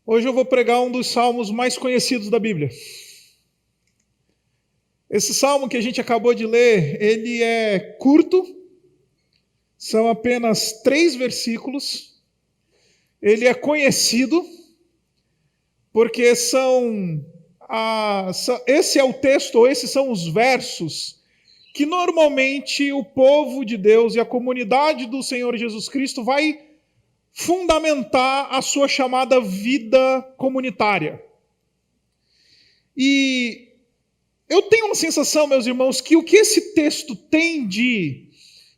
Hoje eu vou pregar um dos salmos mais conhecidos da Bíblia. Esse salmo que a gente acabou de ler, ele é curto, são apenas 3 versículos. Ele é conhecido porque esse é o texto, ou esses são os versos que normalmente o povo de Deus e a comunidade do Senhor Jesus Cristo vai fundamentar a sua chamada vida comunitária. E eu tenho uma sensação, meus irmãos, que o que esse texto tem de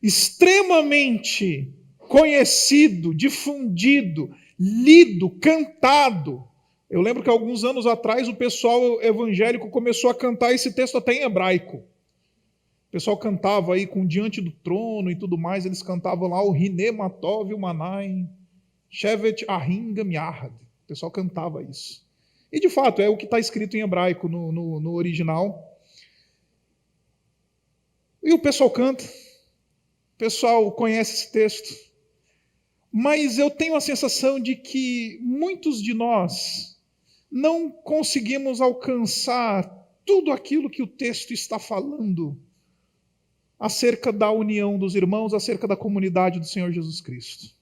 extremamente conhecido, difundido, lido, cantado. Eu lembro que alguns anos atrás o pessoal evangélico começou a cantar esse texto até em hebraico. O pessoal cantava aí com Diante do Trono e tudo mais, eles cantavam lá o Hine Matov Manaim, Shevet Ahingam Yahad. O pessoal cantava isso. E de fato, é o que está escrito em hebraico no original. E o pessoal canta, o pessoal conhece esse texto. Mas eu tenho a sensação de que muitos de nós não conseguimos alcançar tudo aquilo que o texto está falando acerca da união dos irmãos, acerca da comunidade do Senhor Jesus Cristo.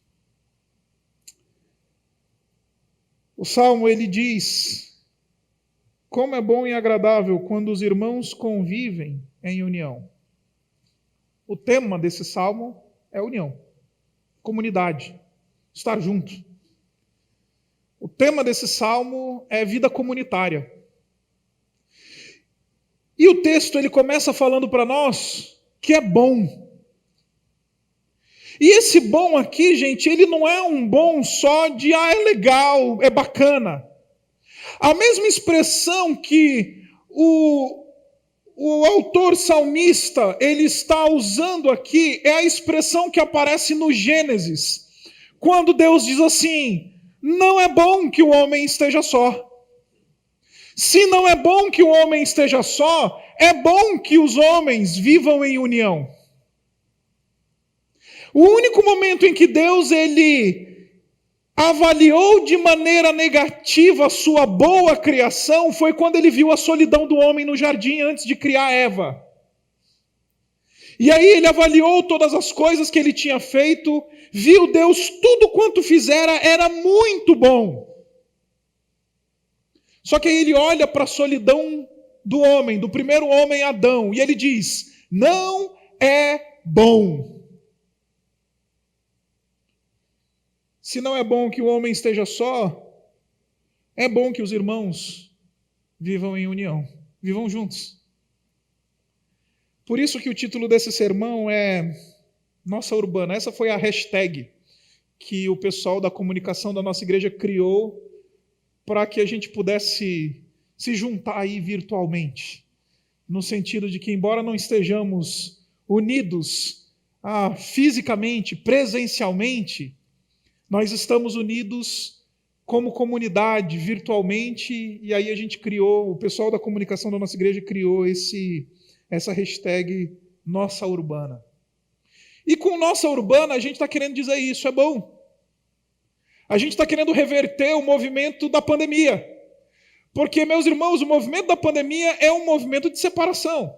O Salmo, ele diz: como é bom e agradável quando os irmãos convivem em união. O tema desse Salmo é união, comunidade, estar junto. O tema desse Salmo é vida comunitária. E o texto, ele começa falando para nós que é bom. E esse bom aqui, gente, ele não é um bom só de, é legal, é bacana. A mesma expressão que o autor salmista, ele está usando aqui, é a expressão que aparece no Gênesis, quando Deus diz assim: não é bom que o homem esteja só. Se não é bom que o homem esteja só, é bom que os homens vivam em união. O único momento em que Deus, ele avaliou de maneira negativa a sua boa criação foi quando ele viu a solidão do homem no jardim antes de criar Eva. E aí ele avaliou todas as coisas que ele tinha feito, viu Deus, tudo quanto fizera era muito bom. Só que aí ele olha para a solidão do homem, do primeiro homem Adão, e ele diz: não é bom. Se não é bom que o homem esteja só, é bom que os irmãos vivam em união, vivam juntos. Por isso que o título desse sermão é Nossa Urbana. Essa foi a hashtag que o pessoal da comunicação da nossa igreja criou para que a gente pudesse se juntar aí virtualmente. No sentido de que, embora não estejamos unidos fisicamente, presencialmente, nós estamos unidos como comunidade, virtualmente, e aí a gente criou, o pessoal da comunicação da nossa igreja criou essa hashtag Nossa Urbana. E com Nossa Urbana a gente está querendo dizer isso, é bom. A gente está querendo reverter o movimento da pandemia. Porque, meus irmãos, o movimento da pandemia é um movimento de separação.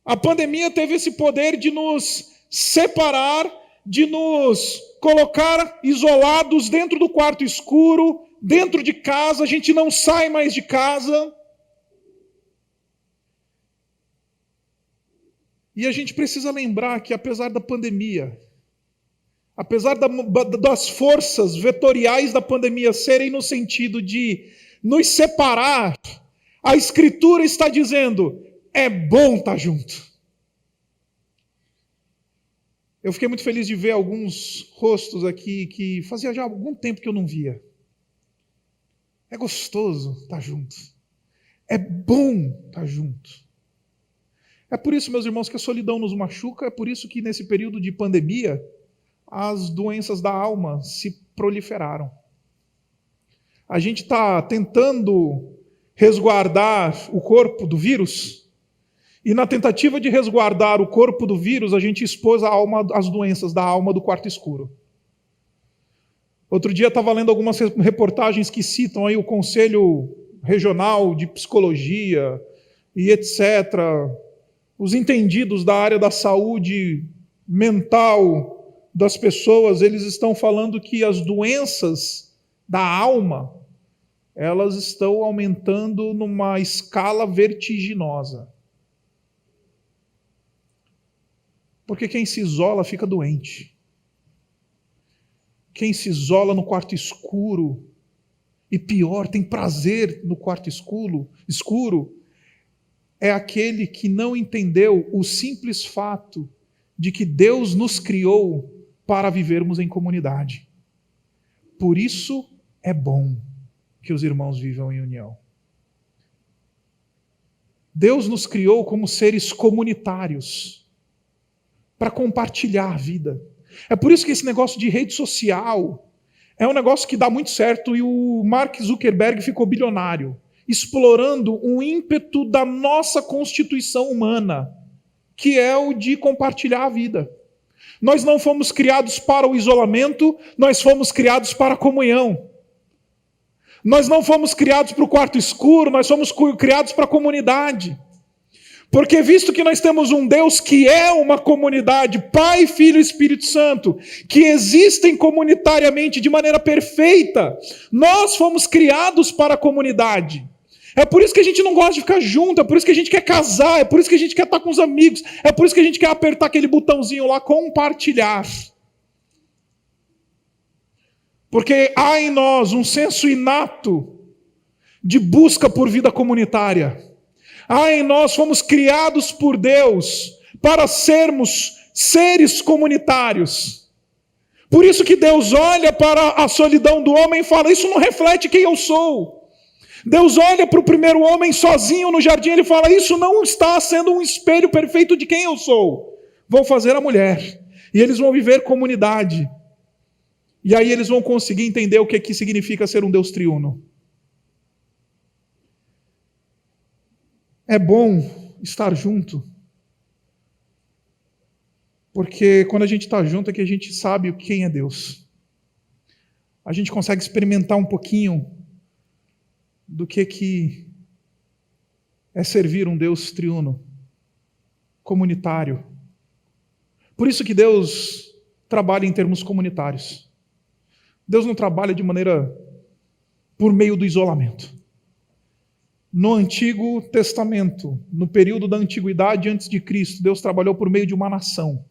A pandemia teve esse poder de nos separar, de nos colocar isolados dentro do quarto escuro, dentro de casa, a gente não sai mais de casa. E a gente precisa lembrar que, apesar da pandemia, apesar das forças vetoriais da pandemia serem no sentido de nos separar, a Escritura está dizendo: é bom estar junto. Eu fiquei muito feliz de ver alguns rostos aqui que fazia já algum tempo que eu não via. É gostoso estar junto. É bom estar junto. É por isso, meus irmãos, que a solidão nos machuca, é por isso que nesse período de pandemia as doenças da alma se proliferaram. A gente está tentando resguardar o corpo do vírus, e na tentativa de resguardar o corpo do vírus, a gente expôs as doenças da alma do quarto escuro. Outro dia estava lendo algumas reportagens que citam aí o Conselho Regional de Psicologia e etc. Os entendidos da área da saúde mental das pessoas, eles estão falando que as doenças da alma, elas estão aumentando numa escala vertiginosa. Porque quem se isola fica doente. Quem se isola no quarto escuro, e pior, tem prazer no quarto escuro, é aquele que não entendeu o simples fato de que Deus nos criou para vivermos em comunidade. Por isso é bom que os irmãos vivam em união. Deus nos criou como seres comunitários, para compartilhar a vida. É por isso que esse negócio de rede social é um negócio que dá muito certo, e o Mark Zuckerberg ficou bilionário, explorando um ímpeto da nossa constituição humana, que é o de compartilhar a vida. Nós não fomos criados para o isolamento, nós fomos criados para a comunhão. Nós não fomos criados para o quarto escuro, nós fomos criados para a comunidade. Porque visto que nós temos um Deus que é uma comunidade, Pai, Filho e Espírito Santo, que existem comunitariamente de maneira perfeita, nós fomos criados para a comunidade. É por isso que a gente não gosta de ficar junto, é por isso que a gente quer casar, é por isso que a gente quer estar com os amigos, é por isso que a gente quer apertar aquele botãozinho lá, compartilhar. Porque há em nós um senso inato de busca por vida comunitária. Há em nós, fomos criados por Deus para sermos seres comunitários. Por isso que Deus olha para a solidão do homem e fala: isso não reflete quem eu sou. Deus olha para o primeiro homem sozinho no jardim e ele fala: isso não está sendo um espelho perfeito de quem eu sou. Vou fazer a mulher. E eles vão viver comunidade. E aí eles vão conseguir entender o que significa ser um Deus triuno. É bom estar junto, porque quando a gente está junto é que a gente sabe quem é Deus. A gente consegue experimentar um pouquinho do que é servir um Deus triuno, comunitário. Por isso que Deus trabalha em termos comunitários. Deus não trabalha de maneira por meio do isolamento. No Antigo Testamento, no período da Antiguidade antes de Cristo, Deus trabalhou por meio de uma nação,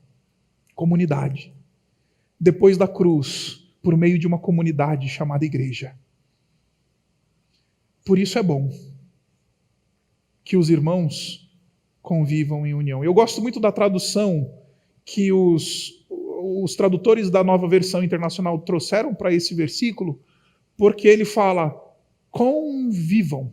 comunidade. Depois da cruz, por meio de uma comunidade chamada igreja. Por isso é bom que os irmãos convivam em união. Eu gosto muito da tradução que os tradutores da Nova Versão Internacional trouxeram para esse versículo, porque ele fala: convivam.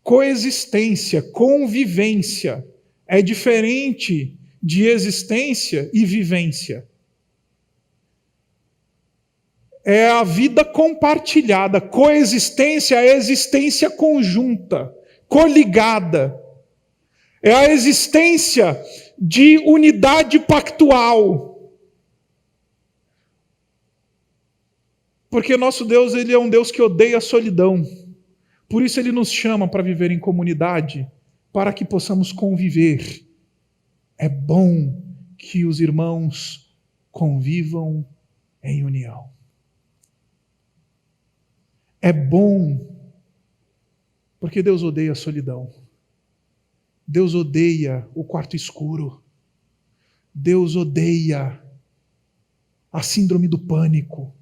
Coexistência, convivência é diferente de existência e vivência. É a vida compartilhada. Coexistência é a existência conjunta, coligada. É a existência de unidade pactual. Porque nosso Deus, ele é um Deus que odeia a solidão. Por isso ele nos chama para viver em comunidade, para que possamos conviver. É bom que os irmãos convivam em união. É bom, porque Deus odeia a solidão. Deus odeia o quarto escuro. Deus odeia a síndrome do pânico.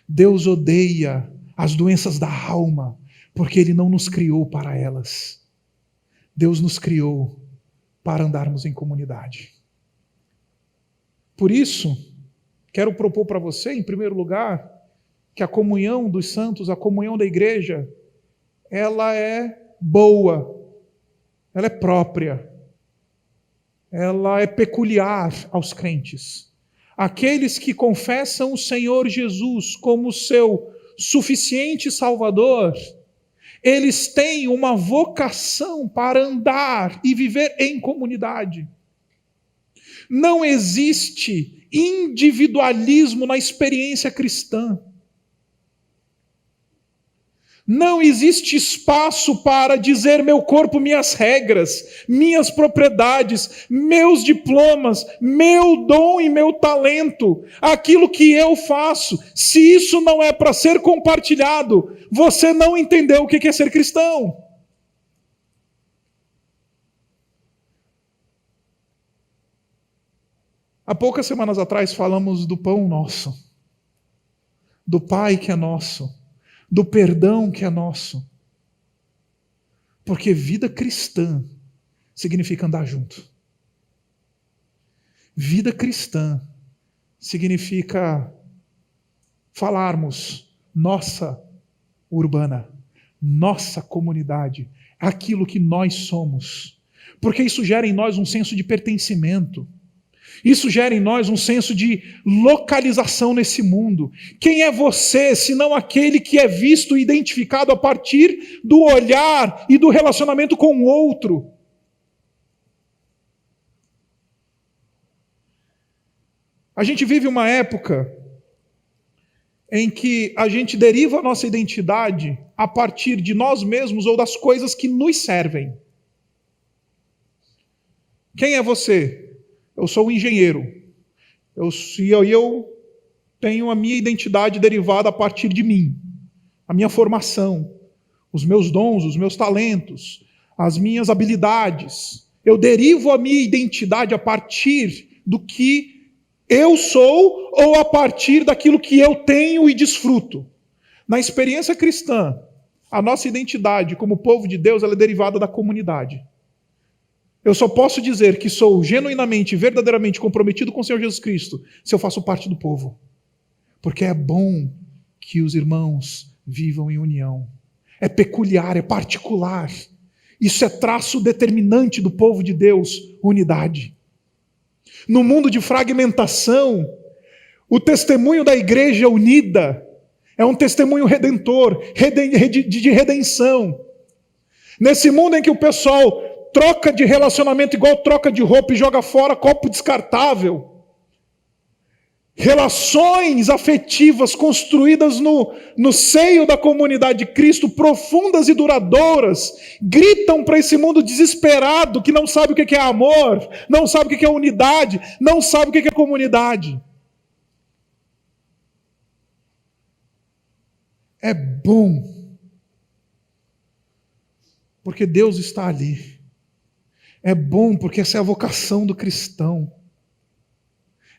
Deus odeia as doenças da alma, porque Ele não nos criou para elas. Deus nos criou para andarmos em comunidade. Por isso, quero propor para você, em primeiro lugar, que a comunhão dos santos, a comunhão da igreja, ela é boa, ela é própria, ela é peculiar aos crentes. Aqueles que confessam o Senhor Jesus como seu suficiente Salvador, eles têm uma vocação para andar e viver em comunidade. Não existe individualismo na experiência cristã. Não existe espaço para dizer meu corpo, minhas regras, minhas propriedades, meus diplomas, meu dom e meu talento, aquilo que eu faço. Se isso não é para ser compartilhado, você não entendeu o que é ser cristão. Há poucas semanas atrás falamos do pão nosso, do Pai que é nosso, do perdão que é nosso. Porque vida cristã significa andar junto. Vida cristã significa falarmos nossa urbana, nossa comunidade, aquilo que nós somos. Porque isso gera em nós um senso de pertencimento. Isso gera em nós um senso de localização nesse mundo. Quem é você, senão aquele que é visto e identificado a partir do olhar e do relacionamento com o outro? A gente vive uma época em que a gente deriva a nossa identidade a partir de nós mesmos ou das coisas que nos servem. Quem é você? Eu sou um engenheiro. Eu tenho a minha identidade derivada a partir de mim. A minha formação, os meus dons, os meus talentos, as minhas habilidades. Eu derivo a minha identidade a partir do que eu sou ou a partir daquilo que eu tenho e desfruto. Na experiência cristã, a nossa identidade como povo de Deus ela é derivada da comunidade. Eu só posso dizer que sou genuinamente, verdadeiramente comprometido com o Senhor Jesus Cristo se eu faço parte do povo. Porque é bom que os irmãos vivam em união. É peculiar, é particular. Isso é traço determinante do povo de Deus, unidade. No mundo de fragmentação, o testemunho da igreja unida é um testemunho redentor, de redenção. Nesse mundo em que o pessoal troca de relacionamento igual troca de roupa e joga fora copo descartável. Relações afetivas construídas no seio da comunidade de Cristo, profundas e duradouras, gritam para esse mundo desesperado que não sabe o que é amor, não sabe o que é unidade, não sabe o que é comunidade. É bom, porque Deus está ali. É bom porque essa é a vocação do cristão.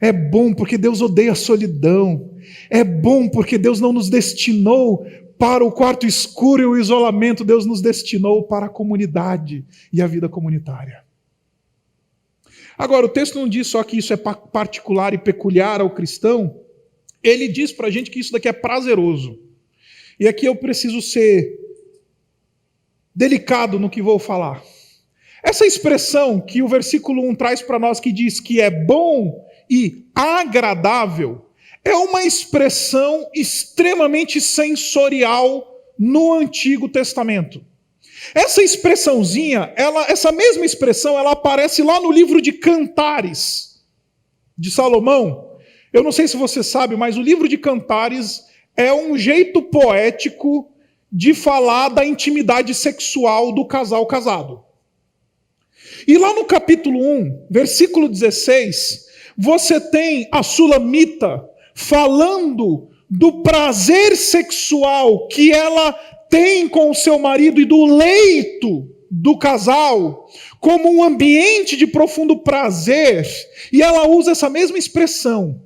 É bom porque Deus odeia a solidão. É bom porque Deus não nos destinou para o quarto escuro e o isolamento. Deus nos destinou para a comunidade e a vida comunitária. Agora, o texto não diz só que isso é particular e peculiar ao cristão. Ele diz para a gente que isso daqui é prazeroso. E aqui eu preciso ser delicado no que vou falar. Essa expressão que o versículo 1 traz para nós, que diz que é bom e agradável, é uma expressão extremamente sensorial no Antigo Testamento. Essa expressãozinha, essa mesma expressão, ela aparece lá no livro de Cantares, de Salomão. Eu não sei se você sabe, mas o livro de Cantares é um jeito poético de falar da intimidade sexual do casal casado. E lá no capítulo 1, versículo 16, você tem a Sulamita falando do prazer sexual que ela tem com o seu marido e do leito do casal como um ambiente de profundo prazer. E ela usa essa mesma expressão.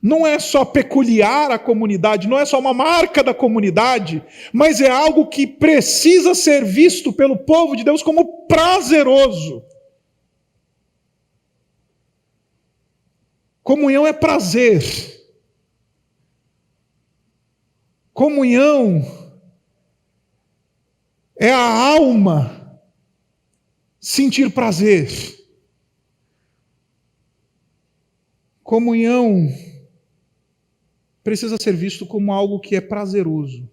Não é só peculiar à comunidade, não é só uma marca da comunidade, mas é algo que precisa ser visto pelo povo de Deus como prazeroso. Comunhão é prazer. Comunhão é a alma sentir prazer. Comunhão precisa ser visto como algo que é prazeroso.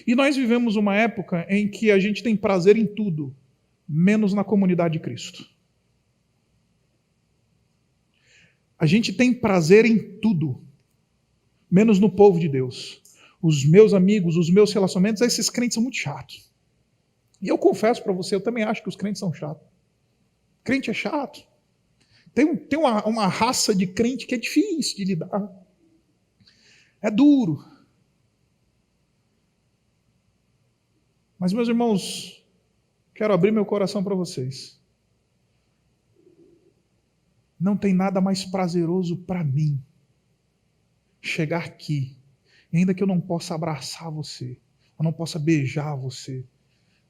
E nós vivemos uma época em que a gente tem prazer em tudo, menos na comunidade de Cristo. A gente tem prazer em tudo, menos no povo de Deus. Os meus amigos, os meus relacionamentos, esses crentes são muito chatos. E eu confesso para você, eu também acho que os crentes são chatos. Crente é chato. Tem uma raça de crente que é difícil de lidar. É duro. Mas, meus irmãos, quero abrir meu coração para vocês. Não tem nada mais prazeroso para mim chegar aqui, ainda que eu não possa abraçar você, eu não possa beijar você,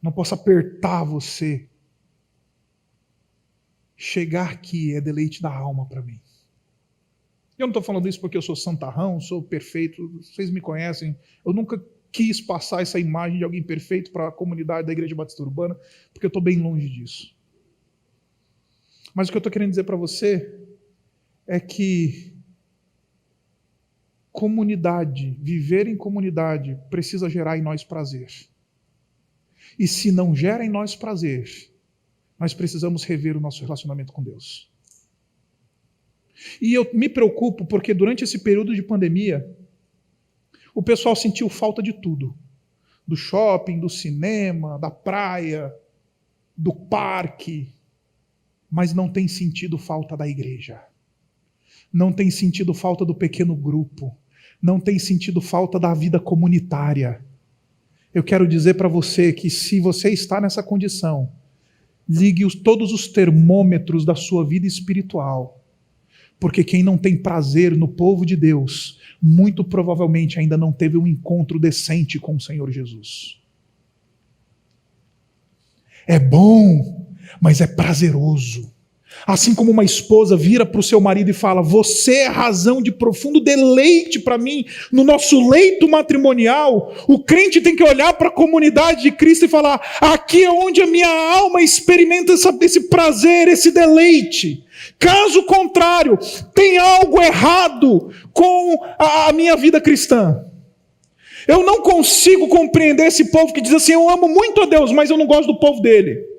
não possa apertar você. Chegar aqui é deleite da alma para mim. Eu não estou falando isso porque eu sou santarrão, sou perfeito, vocês me conhecem, eu nunca quis passar essa imagem de alguém perfeito para a comunidade da Igreja Batista Urbana, porque eu estou bem longe disso. Mas o que eu estou querendo dizer para você é que comunidade, viver em comunidade, precisa gerar em nós prazer. E se não gera em nós prazer, nós precisamos rever o nosso relacionamento com Deus. E eu me preocupo porque durante esse período de pandemia, o pessoal sentiu falta de tudo. Do shopping, do cinema, da praia, do parque, mas não tem sentido falta da igreja. Não tem sentido falta do pequeno grupo. Não tem sentido falta da vida comunitária. Eu quero dizer para você que se você está nessa condição, ligue todos os termômetros da sua vida espiritual. Porque quem não tem prazer no povo de Deus, muito provavelmente ainda não teve um encontro decente com o Senhor Jesus. É bom, mas é prazeroso. Assim como uma esposa vira para o seu marido e fala: você é razão de profundo deleite para mim no nosso leito matrimonial, o crente tem que olhar para a comunidade de Cristo e falar: aqui é onde a minha alma experimenta esse prazer, esse deleite. Caso contrário, tem algo errado com a minha vida cristã. Eu não consigo compreender esse povo que diz assim: eu amo muito a Deus, mas eu não gosto do povo dele.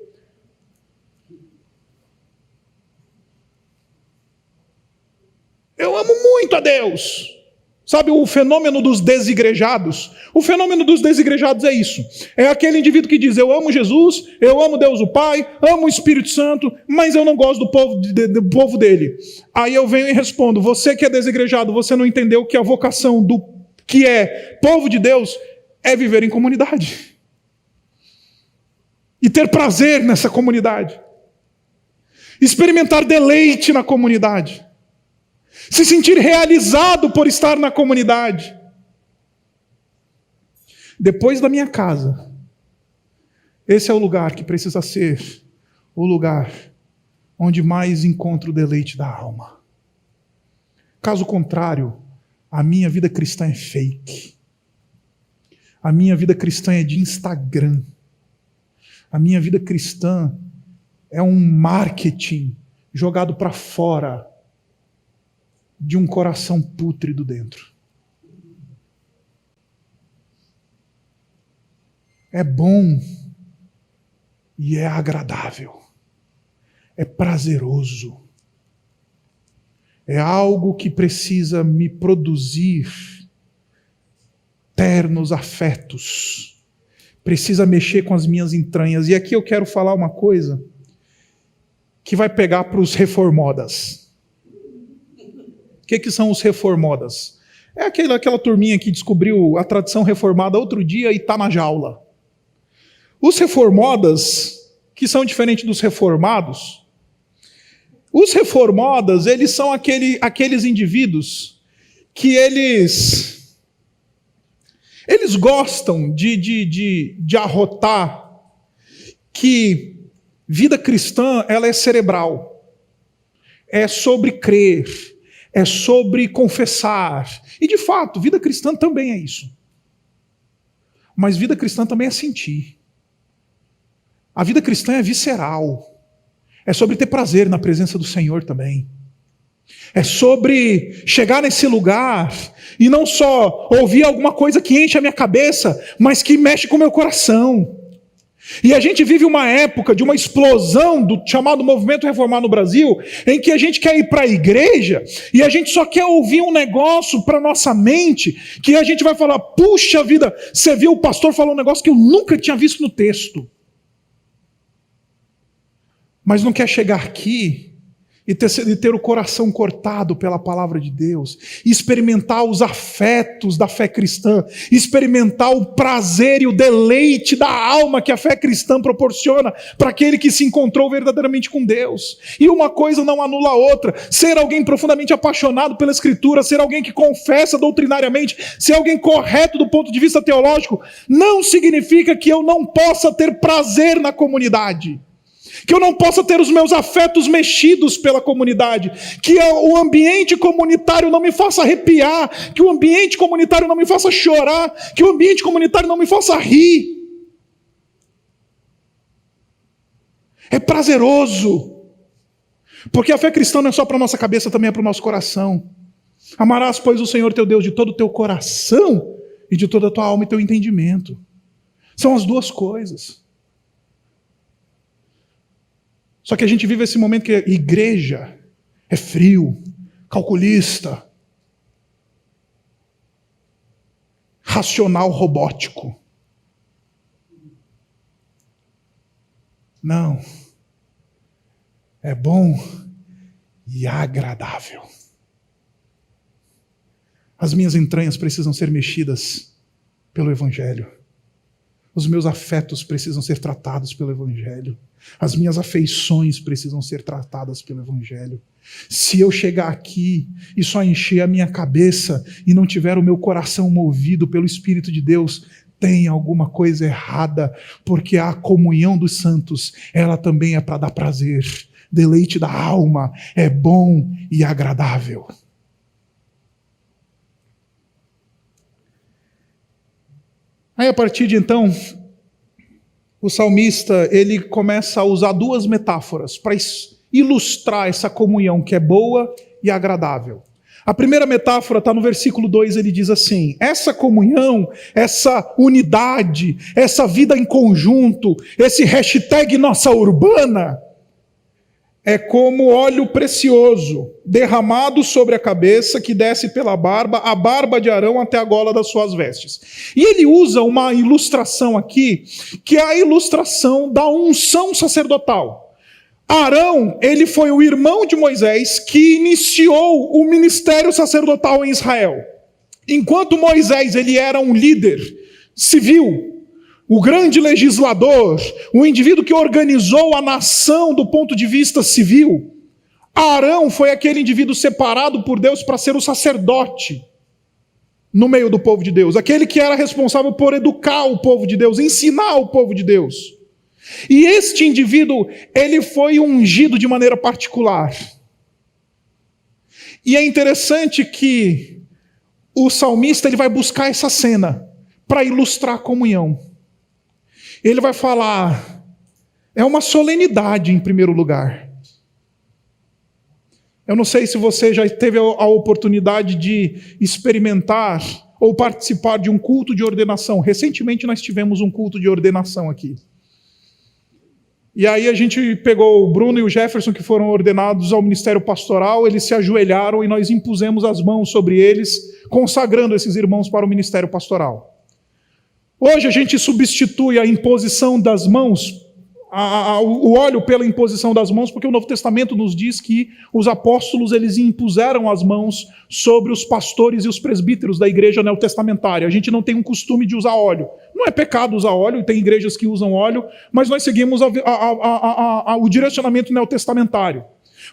Eu amo muito a Deus. Sabe o fenômeno dos desigrejados? O fenômeno dos desigrejados é isso. É aquele indivíduo que diz: eu amo Jesus, eu amo Deus o Pai, amo o Espírito Santo, mas eu não gosto do povo dele. Aí eu venho e respondo: você que é desigrejado, você não entendeu que a vocação do que é povo de Deus é viver em comunidade. E ter prazer nessa comunidade. Experimentar deleite na comunidade. Se sentir realizado por estar na comunidade. Depois da minha casa, esse é o lugar que precisa ser o lugar onde mais encontro o deleite da alma. Caso contrário, a minha vida cristã é fake. A minha vida cristã é de Instagram. A minha vida cristã é um marketing jogado para fora de um coração pútrido dentro. É bom e é agradável. É prazeroso. É algo que precisa me produzir ternos afetos. Precisa mexer com as minhas entranhas. E aqui eu quero falar uma coisa que vai pegar para os reformodas. O que são os reformodas? É aquela turminha que descobriu a tradição reformada outro dia e está na jaula. Os reformodas, que são diferentes dos reformados, os reformodas, eles são aqueles indivíduos que eles gostam de arrotar que vida cristã ela é cerebral, é sobre crer, é sobre confessar. E de fato, vida cristã também é isso. Mas vida cristã também é sentir. A vida cristã é visceral. É sobre ter prazer na presença do Senhor também. É sobre chegar nesse lugar e não só ouvir alguma coisa que enche a minha cabeça, mas que mexe com o meu coração. E a gente vive uma época de uma explosão do chamado movimento reformado no Brasil, em que a gente quer ir para a igreja e a gente só quer ouvir um negócio para nossa mente, que a gente vai falar, puxa vida, você viu o pastor falar um negócio que eu nunca tinha visto no texto. Mas não quer chegar aqui e ter o coração cortado pela palavra de Deus, experimentar os afetos da fé cristã, experimentar o prazer e o deleite da alma que a fé cristã proporciona para aquele que se encontrou verdadeiramente com Deus. E uma coisa não anula a outra. Ser alguém profundamente apaixonado pela Escritura, ser alguém que confessa doutrinariamente, ser alguém correto do ponto de vista teológico, não significa que eu não possa ter prazer na comunidade, que eu não possa ter os meus afetos mexidos pela comunidade, que o ambiente comunitário não me faça arrepiar, que o ambiente comunitário não me faça chorar, que o ambiente comunitário não me faça rir. É prazeroso, porque a fé cristã não é só para a nossa cabeça, também é para o nosso coração. Amarás, pois, o Senhor teu Deus de todo o teu coração e de toda a tua alma e teu entendimento. São as duas coisas. Só que a gente vive esse momento que a igreja é frio, calculista, racional, robótico. Não. É bom e agradável. As minhas entranhas precisam ser mexidas pelo Evangelho. Os meus afetos precisam ser tratados pelo Evangelho. As minhas afeições precisam ser tratadas pelo Evangelho. Se eu chegar aqui e só encher a minha cabeça e não tiver o meu coração movido pelo Espírito de Deus, tem alguma coisa errada, porque a comunhão dos santos, ela também é para dar prazer. Deleite da alma, é bom e agradável. Aí a partir de então, o salmista ele começa a usar duas metáforas para ilustrar essa comunhão que é boa e agradável. A primeira metáfora está no versículo 2, ele diz assim: essa comunhão, essa unidade, essa vida em conjunto, esse hashtag nossa urbana, é como óleo precioso, derramado sobre a cabeça, que desce pela barba, a barba de Arão até a gola das suas vestes. E ele usa uma ilustração aqui, que é a ilustração da unção sacerdotal. Arão, ele foi o irmão de Moisés que iniciou o ministério sacerdotal em Israel. Enquanto Moisés ele era um líder civil, o grande legislador, o indivíduo que organizou a nação do ponto de vista civil, Arão foi aquele indivíduo separado por Deus para ser o sacerdote no meio do povo de Deus, aquele que era responsável por educar o povo de Deus, ensinar o povo de Deus. E este indivíduo, ele foi ungido de maneira particular. E é interessante que o salmista ele vai buscar essa cena para ilustrar a comunhão. Ele vai falar, é uma solenidade em primeiro lugar. Eu não sei se você já teve a oportunidade de experimentar ou participar de um culto de ordenação. Recentemente nós tivemos um culto de ordenação aqui. E aí a gente pegou o Bruno e o Jefferson, que foram ordenados ao ministério pastoral, eles se ajoelharam e nós impusemos as mãos sobre eles, consagrando esses irmãos para o ministério pastoral. Hoje a gente substitui a imposição das mãos, o óleo pela imposição das mãos, porque o Novo Testamento nos diz que os apóstolos eles impuseram as mãos sobre os pastores e os presbíteros da igreja neotestamentária. A gente não tem um costume de usar óleo. Não é pecado usar óleo, tem igrejas que usam óleo, mas nós seguimos o direcionamento neotestamentário.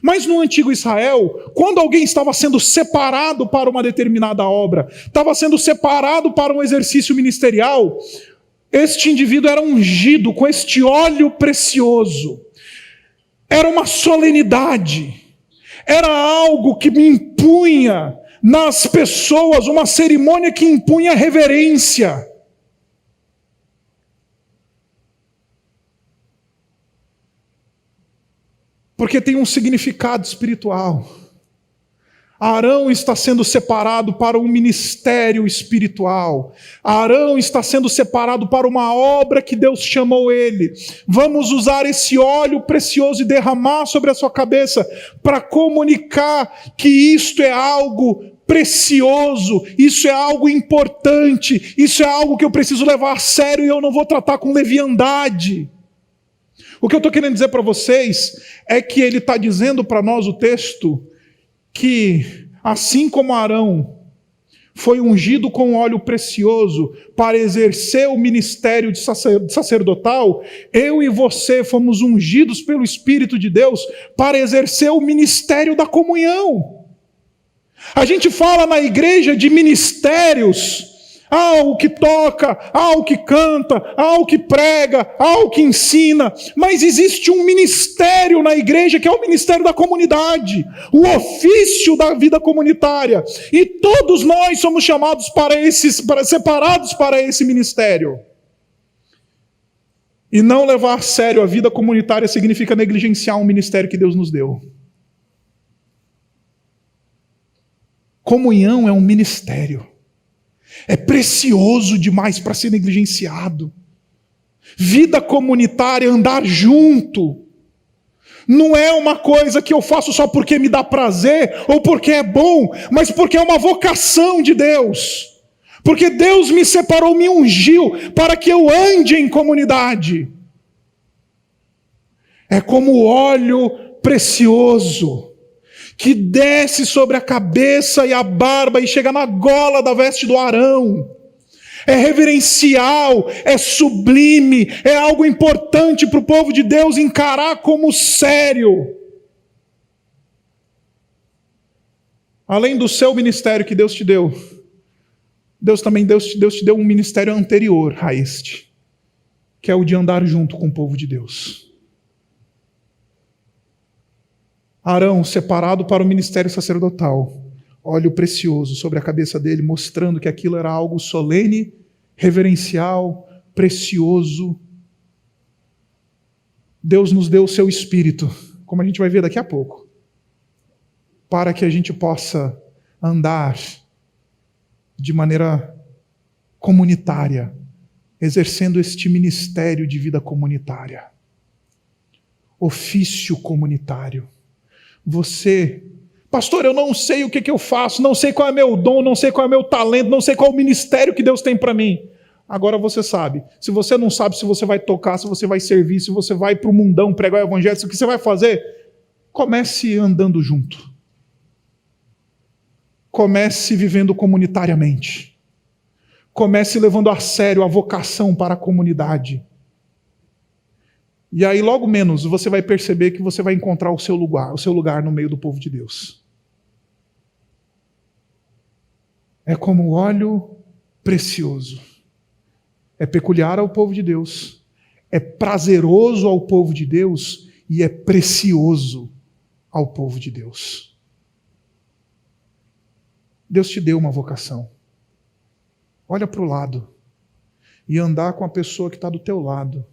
Mas no antigo Israel, quando alguém estava sendo separado para uma determinada obra, estava sendo separado para um exercício ministerial, este indivíduo era ungido com este óleo precioso. Era uma solenidade, era algo que me impunha nas pessoas, uma cerimônia que impunha reverência. Porque tem um significado espiritual. Arão está sendo separado para um ministério espiritual. Arão está sendo separado para uma obra que Deus chamou ele. Vamos usar esse óleo precioso e derramar sobre a sua cabeça para comunicar que isto é algo precioso, isso é algo importante, isso é algo que eu preciso levar a sério e eu não vou tratar com leviandade. O que eu estou querendo dizer para vocês é que ele está dizendo para nós, o texto, que assim como Arão foi ungido com óleo precioso para exercer o ministério de sacerdotal, eu e você fomos ungidos pelo Espírito de Deus para exercer o ministério da comunhão. A gente fala na igreja de ministérios, o que toca, o que canta, o que prega, o que ensina, mas existe um ministério na igreja que é o ministério da comunidade, o ofício da vida comunitária, e todos nós somos chamados separados para esse ministério. E não levar a sério a vida comunitária significa negligenciar um ministério que Deus nos deu. Comunhão é um ministério. É precioso demais para ser negligenciado. Vida comunitária, andar junto, não é uma coisa que eu faço só porque me dá prazer ou porque é bom, mas porque é uma vocação de Deus. Porque Deus me separou, me ungiu para que eu ande em comunidade. É como óleo precioso que desce sobre a cabeça e a barba e chega na gola da veste do Arão. É reverencial, é sublime, é algo importante para o povo de Deus encarar como sério. Além do seu ministério que Deus te deu, Deus te deu um ministério anterior a este, que é o de andar junto com o povo de Deus. Arão, separado para o ministério sacerdotal, óleo precioso sobre a cabeça dele, mostrando que aquilo era algo solene, reverencial, precioso. Deus nos deu o seu Espírito, como a gente vai ver daqui a pouco, para que a gente possa andar de maneira comunitária, exercendo este ministério de vida comunitária, ofício comunitário. Você, pastor, eu não sei o que eu faço, não sei qual é meu dom, não sei qual é meu talento, não sei qual é o ministério que Deus tem para mim. Agora você sabe. Se você não sabe se você vai tocar, se você vai servir, se você vai para o mundão pregar o evangelho, o que você vai fazer? Comece andando junto. Comece vivendo comunitariamente. Comece levando a sério a vocação para a comunidade. E aí, logo menos, você vai perceber que você vai encontrar o seu lugar no meio do povo de Deus. É como óleo precioso. É peculiar ao povo de Deus. É prazeroso ao povo de Deus e é precioso ao povo de Deus. Deus te deu uma vocação. Olha para o lado e andar com a pessoa que está do teu lado.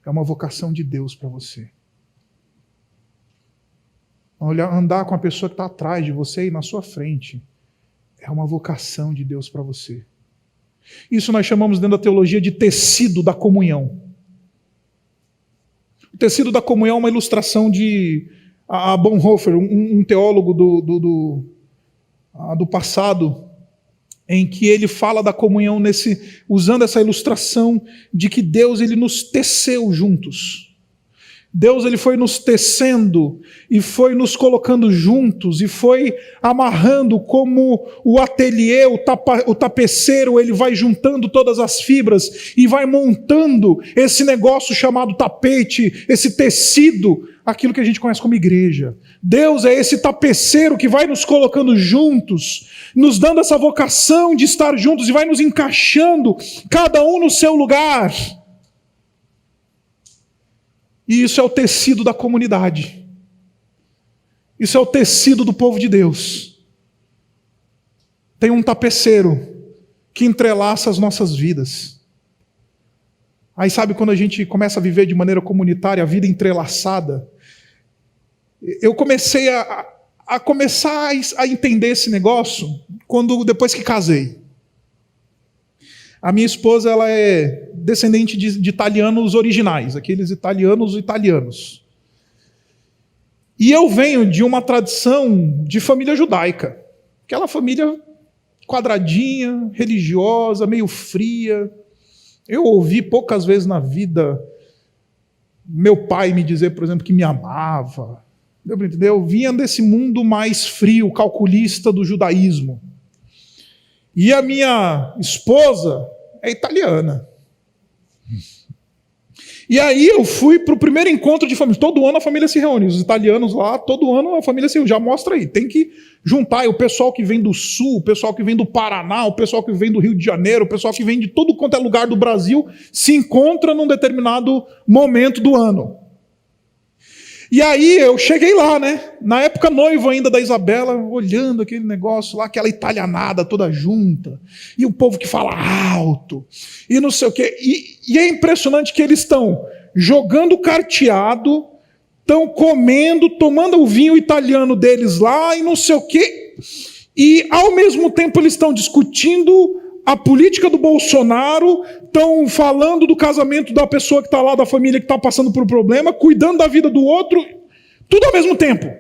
É uma vocação de Deus para você. Andar com a pessoa que está atrás de você e na sua frente. É uma vocação de Deus para você. Isso nós chamamos dentro da teologia de tecido da comunhão. O tecido da comunhão é uma ilustração de Bonhoeffer, um teólogo do passado, em que ele fala da comunhão usando essa ilustração de que Deus ele nos teceu juntos. Deus ele foi nos tecendo e foi nos colocando juntos e foi amarrando como o ateliê, o tapeceiro, ele vai juntando todas as fibras e vai montando esse negócio chamado tapete, esse tecido, aquilo que a gente conhece como igreja. Deus é esse tapeceiro que vai nos colocando juntos, nos dando essa vocação de estar juntos e vai nos encaixando, cada um no seu lugar. E isso é o tecido da comunidade. Isso é o tecido do povo de Deus. Tem um tapeceiro que entrelaça as nossas vidas. Aí sabe quando a gente começa a viver de maneira comunitária, a vida entrelaçada? Eu comecei a a começar a entender esse negócio depois que casei. A minha esposa, ela é descendente de italianos originais, aqueles italianos. E eu venho de uma tradição de família judaica. Aquela família quadradinha, religiosa, meio fria. Eu ouvi poucas vezes na vida meu pai me dizer, por exemplo, que me amava. Deu para entender? Eu vinha desse mundo mais frio, calculista do judaísmo. E a minha esposa é italiana. E aí eu fui para o primeiro encontro de família. Todo ano a família se reúne. Os italianos lá, todo ano a família se reúne. Já mostra aí. Tem que juntar o pessoal que vem do Sul, o pessoal que vem do Paraná, o pessoal que vem do Rio de Janeiro, o pessoal que vem de todo quanto é lugar do Brasil, se encontra num determinado momento do ano. E aí eu cheguei lá, né? Na época noivo ainda da Isabela, olhando aquele negócio lá, aquela italianada toda junta, e o povo que fala alto, e não sei o quê. E é impressionante que eles estão jogando carteado, estão comendo, tomando o vinho italiano deles lá, e não sei o quê. E ao mesmo tempo eles estão discutindo a política do Bolsonaro, estão falando do casamento da pessoa que está lá, da família que está passando por um problema, cuidando da vida do outro, tudo ao mesmo tempo.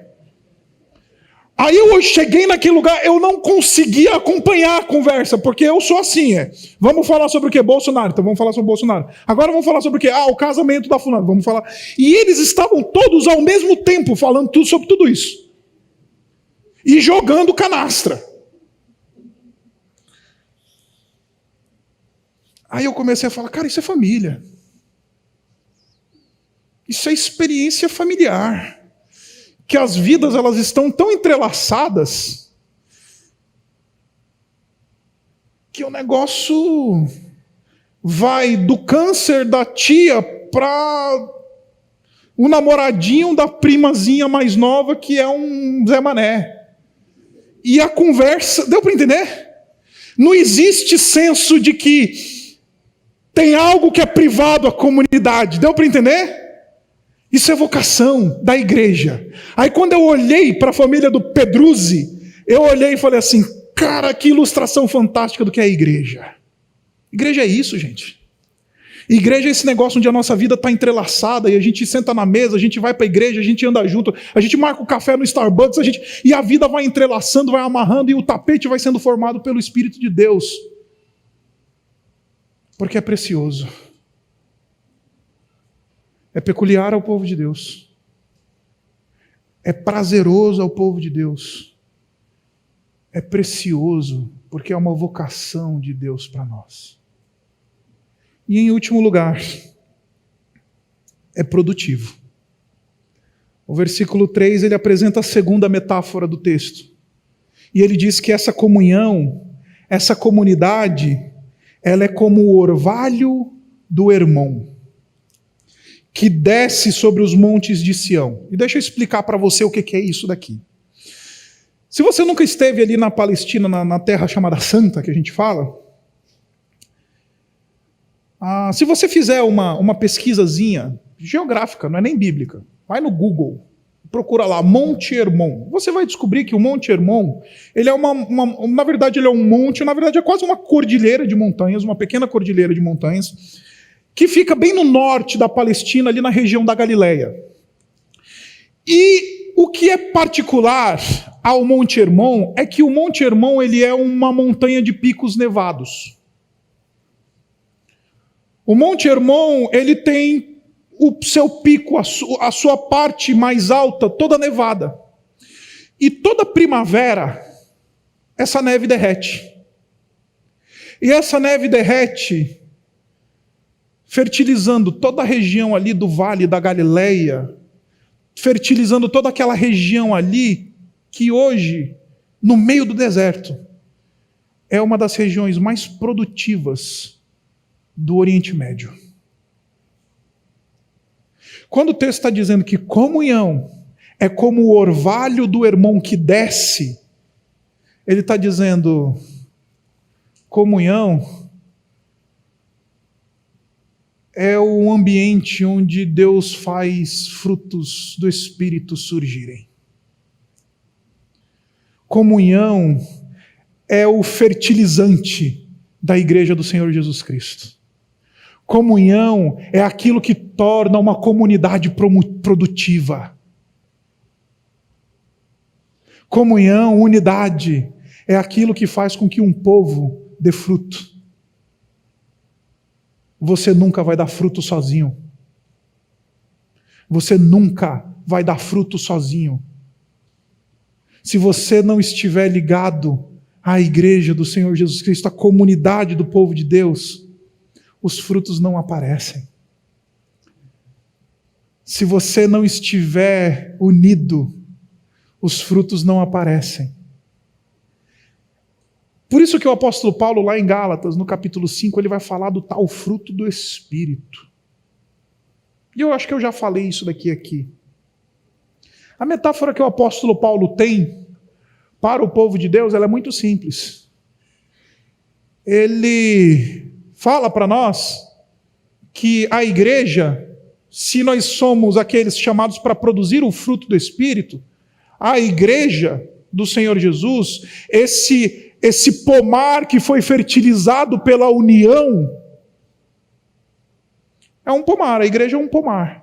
Aí eu cheguei naquele lugar, eu não conseguia acompanhar a conversa, porque eu sou assim, vamos falar sobre o quê? Bolsonaro, então vamos falar sobre Bolsonaro. Agora vamos falar sobre o quê? O casamento da fulana, vamos falar. E eles estavam todos ao mesmo tempo falando tudo sobre tudo isso. E jogando canastra. Aí eu comecei a falar, cara, isso é família. Isso é experiência familiar. Que as vidas elas estão tão entrelaçadas que o negócio vai do câncer da tia para o namoradinho da primazinha mais nova, que é um Zé Mané. E a conversa, deu para entender? Não existe senso de que tem algo que é privado à comunidade. Deu para entender? Isso é vocação da igreja. Aí quando eu olhei para a família do Pedruzzi, eu olhei e falei assim, cara, que ilustração fantástica do que é a igreja. Igreja é isso, gente. Igreja é esse negócio onde a nossa vida está entrelaçada e a gente senta na mesa, a gente vai para a igreja, a gente anda junto, a gente marca o café no Starbucks, e a vida vai entrelaçando, vai amarrando e o tapete vai sendo formado pelo Espírito de Deus. Porque é precioso. É peculiar ao povo de Deus. É prazeroso ao povo de Deus. É precioso, porque é uma vocação de Deus para nós. E em último lugar, é produtivo. O versículo 3, ele apresenta a segunda metáfora do texto. E ele diz que essa comunhão, essa comunidade, ela é como o orvalho do Hermon, que desce sobre os montes de Sião. E deixa eu explicar para você o que é isso daqui. Se você nunca esteve ali na Palestina, na terra chamada Santa, que a gente fala, se você fizer uma pesquisazinha geográfica, não é nem bíblica, vai no Google, procura lá Monte Hermon. Você vai descobrir que o Monte Hermon, ele é na verdade ele é um monte, na verdade é quase uma cordilheira de montanhas, uma pequena cordilheira de montanhas, que fica bem no norte da Palestina, ali na região da Galileia. E o que é particular ao Monte Hermon é que o Monte Hermon ele é uma montanha de picos nevados. O Monte Hermon ele tem o seu pico, a sua parte mais alta, toda nevada. E toda primavera, essa neve derrete. E essa neve derrete, fertilizando toda a região ali do Vale da Galileia, fertilizando toda aquela região ali, que hoje, no meio do deserto, é uma das regiões mais produtivas do Oriente Médio. Quando o texto está dizendo que comunhão é como o orvalho do Hermon que desce, ele está dizendo, comunhão é o ambiente onde Deus faz frutos do Espírito surgirem. Comunhão é o fertilizante da igreja do Senhor Jesus Cristo. Comunhão é aquilo que torna uma comunidade produtiva. Comunhão, unidade, é aquilo que faz com que um povo dê fruto. Você nunca vai dar fruto sozinho. Você nunca vai dar fruto sozinho. Se você não estiver ligado à igreja do Senhor Jesus Cristo, à comunidade do povo de Deus, os frutos não aparecem. Se você não estiver unido, os frutos não aparecem. Por isso que o apóstolo Paulo, lá em Gálatas, no capítulo 5, ele vai falar do tal fruto do Espírito. E eu acho que eu já falei isso aqui. A metáfora que o apóstolo Paulo tem para o povo de Deus, ela é muito simples. Ele fala para nós que a igreja, se nós somos aqueles chamados para produzir o fruto do Espírito, a igreja do Senhor Jesus, esse pomar que foi fertilizado pela união, é um pomar, a igreja é um pomar.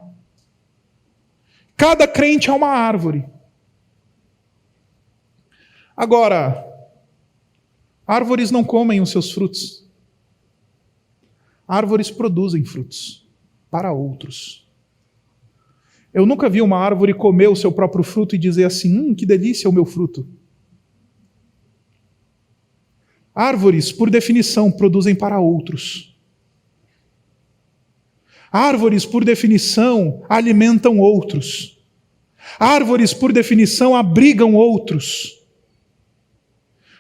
Cada crente é uma árvore. Agora, árvores não comem os seus frutos. Árvores produzem frutos para outros. Eu nunca vi uma árvore comer o seu próprio fruto e dizer assim, que delícia o meu fruto. Árvores, por definição, produzem para outros. Árvores, por definição, alimentam outros. Árvores, por definição, abrigam outros.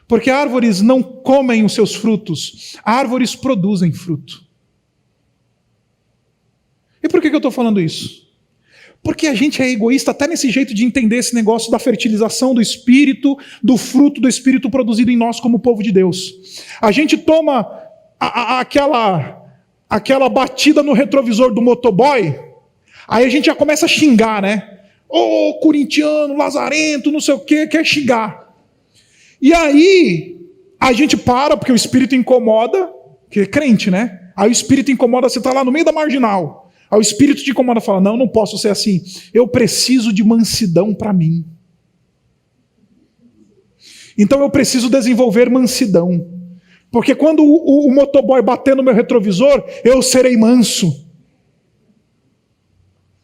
Porque árvores não comem os seus frutos, árvores produzem fruto. E por que eu estou falando isso? Porque a gente é egoísta até nesse jeito de entender esse negócio da fertilização do Espírito, do fruto do Espírito produzido em nós como povo de Deus. A gente toma aquela batida no retrovisor do motoboy, aí a gente já começa a xingar, né? Ô, corintiano, lazarento, não sei o quê, quer xingar. E aí a gente para, porque o Espírito incomoda, que é crente, né? Aí o Espírito incomoda, você está lá no meio da marginal. Aí o Espírito te incomoda e fala, não posso ser assim. Eu preciso de mansidão para mim. Então eu preciso desenvolver mansidão. Porque quando o motoboy bater no meu retrovisor, eu serei manso.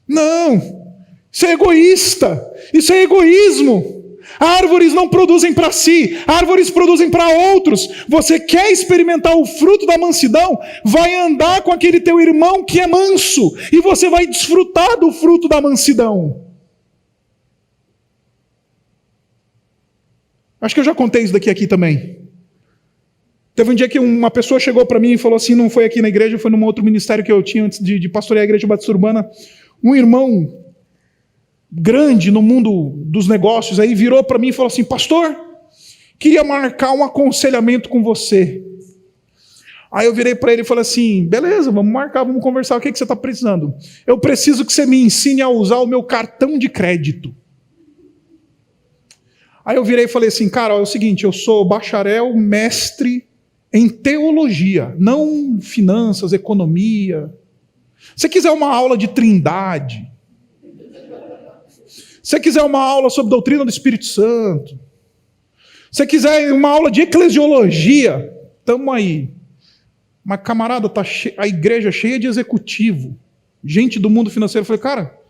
Não! Isso é egoísta! Isso é egoísmo! Árvores não produzem para si, árvores produzem para outros. Você quer experimentar o fruto da mansidão? Vai andar com aquele teu irmão que é manso, e você vai desfrutar do fruto da mansidão. Acho que eu já contei isso aqui também. Teve um dia que uma pessoa chegou para mim e falou assim, não foi aqui na igreja, foi num outro ministério que eu tinha antes de pastorear a igreja batista urbana. Um irmão grande no mundo dos negócios aí virou para mim e falou assim, pastor, queria marcar um aconselhamento com você. Aí eu virei para ele e falei assim, beleza, vamos marcar, vamos conversar, o que você está precisando? Eu preciso que você me ensine a usar o meu cartão de crédito. Aí eu virei e falei assim, cara, é o seguinte, eu sou bacharel, mestre em teologia, não finanças, economia. Se você quiser uma aula de trindade, se você quiser uma aula sobre doutrina do Espírito Santo, se você quiser uma aula de eclesiologia, estamos aí. Mas, camarada, a igreja cheia de executivo, gente do mundo financeiro. Eu falei, cara,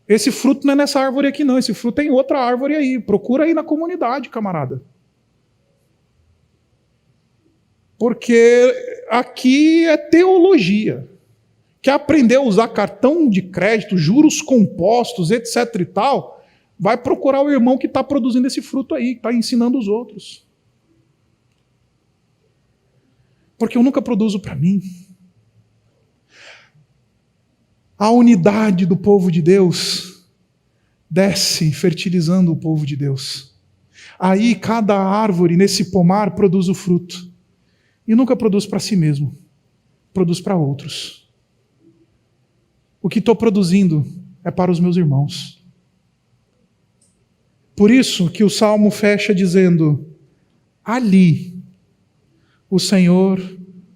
esse fruto não é nessa árvore aqui não, esse fruto é em outra árvore aí. Procura aí na comunidade, camarada. Porque aqui é teologia. Quer aprender a usar cartão de crédito, juros compostos, etc. e tal, vai procurar o irmão que está produzindo esse fruto aí, que está ensinando os outros. Porque eu nunca produzo para mim. A unidade do povo de Deus desce fertilizando o povo de Deus. Aí cada árvore nesse pomar produz o fruto. E nunca produz para si mesmo. Produz para outros. O que estou produzindo é para os meus irmãos. Por isso que o Salmo fecha dizendo: ali o Senhor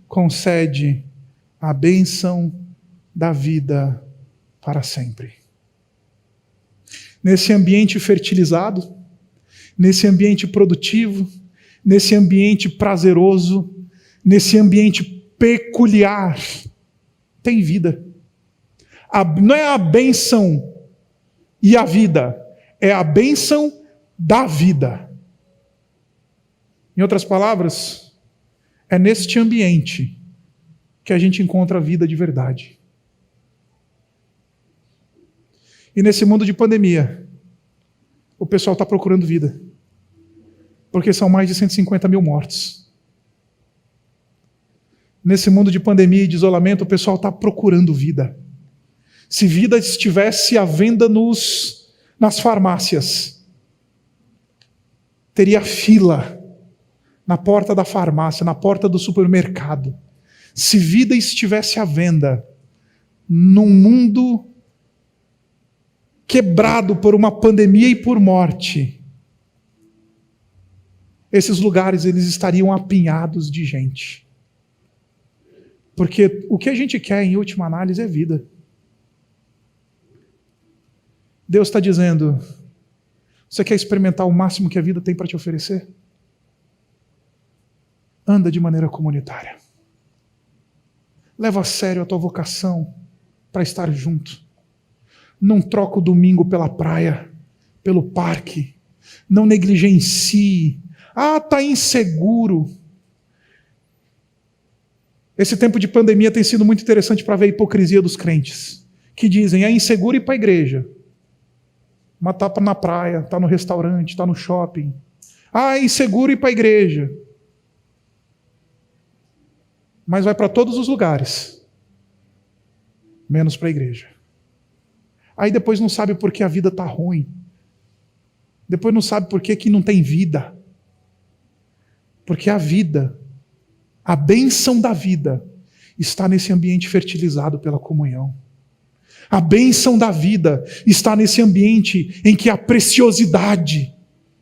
concede a bênção da vida para sempre. Nesse ambiente fertilizado, nesse ambiente produtivo, nesse ambiente prazeroso, nesse ambiente peculiar, tem vida. Não é a bênção e a vida, é a bênção da vida. Em outras palavras, é neste ambiente que a gente encontra a vida de verdade. E nesse mundo de pandemia, o pessoal está procurando vida. Porque são mais de 150 mil mortos. Nesse mundo de pandemia e de isolamento, o pessoal está procurando vida. Se vida estivesse à venda nas farmácias, teria fila na porta da farmácia, na porta do supermercado. Se vida estivesse à venda num mundo quebrado por uma pandemia e por morte, esses lugares eles estariam apinhados de gente. Porque o que a gente quer, em última análise, é vida. Deus está dizendo: você quer experimentar o máximo que a vida tem para te oferecer? Anda de maneira comunitária. Leva a sério a tua vocação para estar junto. Não troca o domingo pela praia, pelo parque. Não negligencie. Está inseguro. Esse tempo de pandemia tem sido muito interessante para ver a hipocrisia dos crentes, que dizem: é inseguro ir para a igreja, mas está na praia, está no restaurante, está no shopping. É inseguro ir para a igreja, mas vai para todos os lugares, menos para a igreja. Aí depois não sabe por que a vida está ruim. Depois não sabe por que não tem vida. Porque a vida, a bênção da vida, está nesse ambiente fertilizado pela comunhão. A bênção da vida está nesse ambiente em que a preciosidade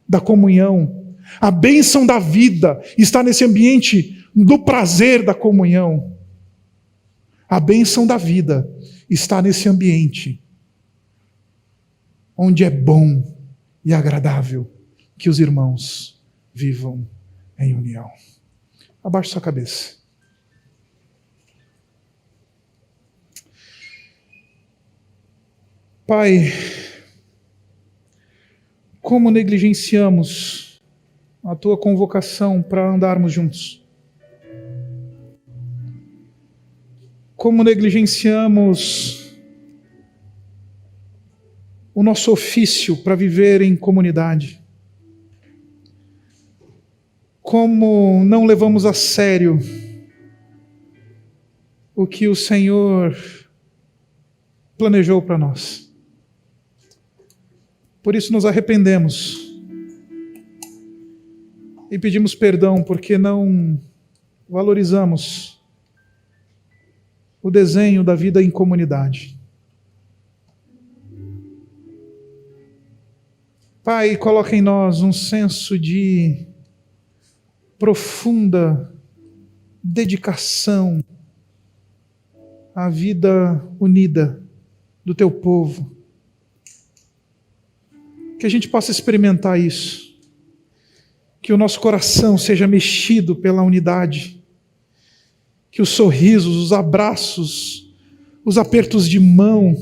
da comunhão. A bênção da vida está nesse ambiente do prazer da comunhão. A bênção da vida está nesse ambiente onde é bom e agradável que os irmãos vivam em união. Abaixe sua cabeça. Pai, como negligenciamos a Tua convocação para andarmos juntos? Como negligenciamos o nosso ofício para viver em comunidade? Como não levamos a sério o que o Senhor planejou para nós? Por isso nos arrependemos e pedimos perdão porque não valorizamos o desenho da vida em comunidade. Pai, coloca em nós um senso de profunda dedicação à vida unida do Teu povo. Que a gente possa experimentar isso. Que o nosso coração seja mexido pela unidade. Que os sorrisos, os abraços, os apertos de mão,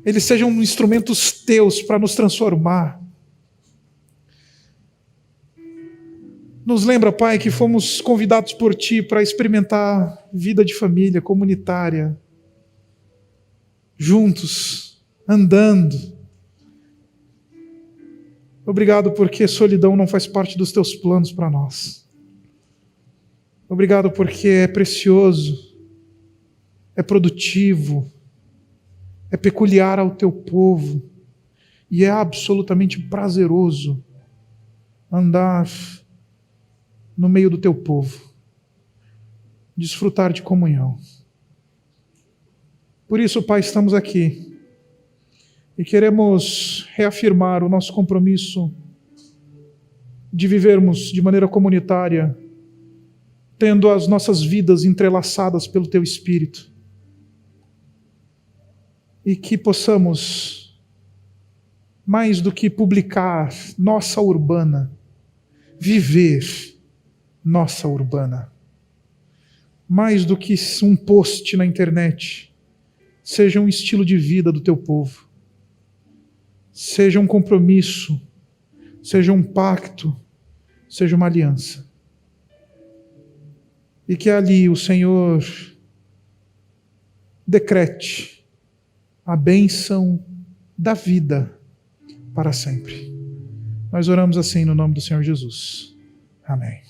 eles sejam instrumentos Teus para nos transformar. Nos lembra, Pai, que fomos convidados por Ti para experimentar vida de família, comunitária, juntos, andando. Obrigado porque solidão não faz parte dos Teus planos para nós. Obrigado porque é precioso, é produtivo, é peculiar ao Teu povo e é absolutamente prazeroso andar no meio do Teu povo, desfrutar de comunhão. Por isso, Pai, estamos aqui E queremos reafirmar o nosso compromisso de vivermos de maneira comunitária, tendo as nossas vidas entrelaçadas pelo Teu Espírito. E que possamos, mais do que publicar nossa urbana, viver nossa urbana. Mais do que um post na internet, seja um estilo de vida do Teu povo. Seja um compromisso, seja um pacto, seja uma aliança. E que ali o Senhor decrete a bênção da vida para sempre. Nós oramos assim no nome do Senhor Jesus. Amém.